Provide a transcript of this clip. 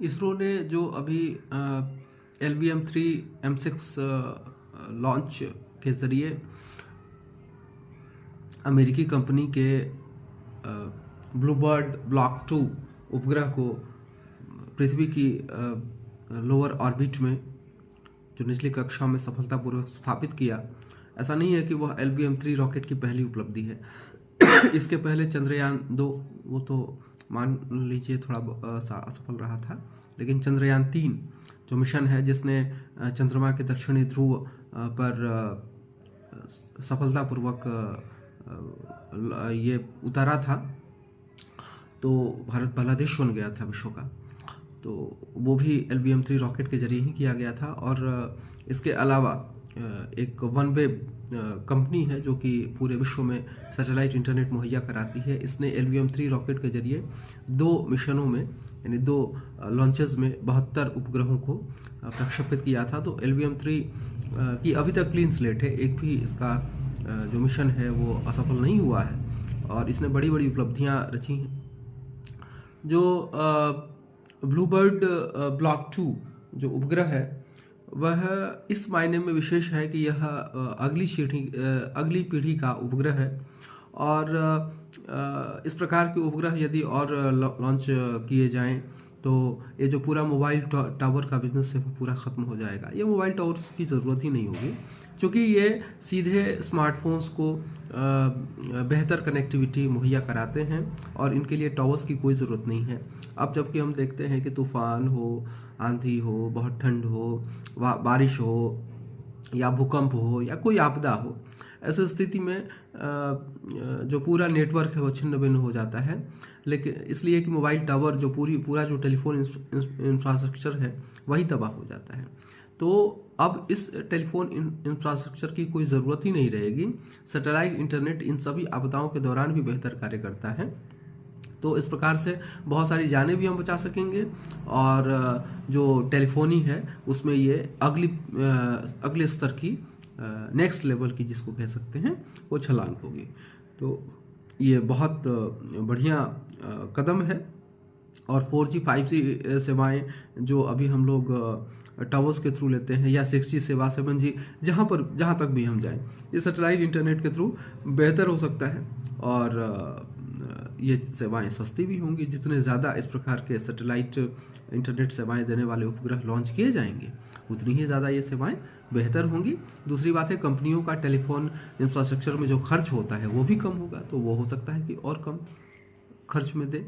इसरो ने जो अभी LVM-3 M6 लॉन्च के ज़रिए अमेरिकी कंपनी के ब्लूबर्ड ब्लॉक 2 उपग्रह को पृथ्वी की लोअर ऑर्बिट में, जो निचली कक्षा में सफलतापूर्वक स्थापित किया। ऐसा नहीं है कि वह LVM-3 रॉकेट की पहली उपलब्धि है। इसके पहले चंद्रयान 2, वो तो मान लीजिए थोड़ा असफल रहा था, लेकिन चंद्रयान 3 जो मिशन है जिसने चंद्रमा के दक्षिणी ध्रुव पर सफलतापूर्वक ये उतारा था, तो भारत पहला देश बन गया था विश्व का। तो वो भी LVM-3 रॉकेट के जरिए ही किया गया था। और इसके अलावा एक वनवे कंपनी है जो कि पूरे विश्व में सैटेलाइट इंटरनेट मुहैया कराती है। इसने LVM-3 रॉकेट के जरिए 2 मिशनों में, यानी 2 लॉन्चेस में 72 उपग्रहों को प्रक्षेपित किया था। तो LVM-3 की अभी तक क्लीन स्लेट है, एक भी इसका जो मिशन है वो असफल नहीं हुआ है और इसने बड़ी बड़ी उपलब्धियां रची हैं। जो ब्लूबर्ड ब्लॉक 2 जो उपग्रह है वह इस मायने में विशेष है कि यह अगली पीढ़ी का उपग्रह है। और इस प्रकार के उपग्रह यदि और लॉन्च किए जाएं तो ये जो पूरा मोबाइल टावर का बिजनेस है वो पूरा ख़त्म हो जाएगा। ये मोबाइल टावर्स की ज़रूरत ही नहीं होगी, क्योंकि ये सीधे स्मार्टफोन्स को बेहतर कनेक्टिविटी मुहैया कराते हैं और इनके लिए टावर्स की कोई ज़रूरत नहीं है। अब जबकि हम देखते हैं कि तूफ़ान हो, आंधी हो, बहुत ठंड हो, बारिश हो या भूकंप हो या कोई आपदा हो, ऐसी स्थिति में जो पूरा नेटवर्क है वो छिन्न भिन्न हो जाता है। लेकिन इसलिए कि मोबाइल टावर जो पूरा जो टेलीफोन इंफ्रास्ट्रक्चर है वही तबाह हो जाता है। तो अब इस टेलीफोन इंफ्रास्ट्रक्चर की कोई ज़रूरत ही नहीं रहेगी। सैटेलाइट इंटरनेट इन सभी आपदाओं के दौरान भी बेहतर कार्य करता है। तो इस प्रकार से बहुत सारी जानें भी हम बचा सकेंगे और जो टेलीफोनी है उसमें ये अगले स्तर की, नेक्स्ट लेवल की जिसको कह सकते हैं, वो छलांग होगी। तो ये बहुत बढ़िया कदम है। और 4G 5G सेवाएं जो अभी हम लोग टावर्स के थ्रू लेते हैं या 6G सेवा 7G, जहाँ तक भी हम जाएं, ये सैटेलाइट इंटरनेट के थ्रू बेहतर हो सकता है। और ये सेवाएं सस्ती भी होंगी। जितने ज़्यादा इस प्रकार के सैटेलाइट इंटरनेट सेवाएं देने वाले उपग्रह लॉन्च किए जाएंगे उतनी ही ज़्यादा ये सेवाएं बेहतर होंगी। दूसरी बात है, कंपनियों का टेलीफोन इंफ्रास्ट्रक्चर में जो खर्च होता है वो भी कम होगा, तो वो हो सकता है कि और कम खर्च में दे।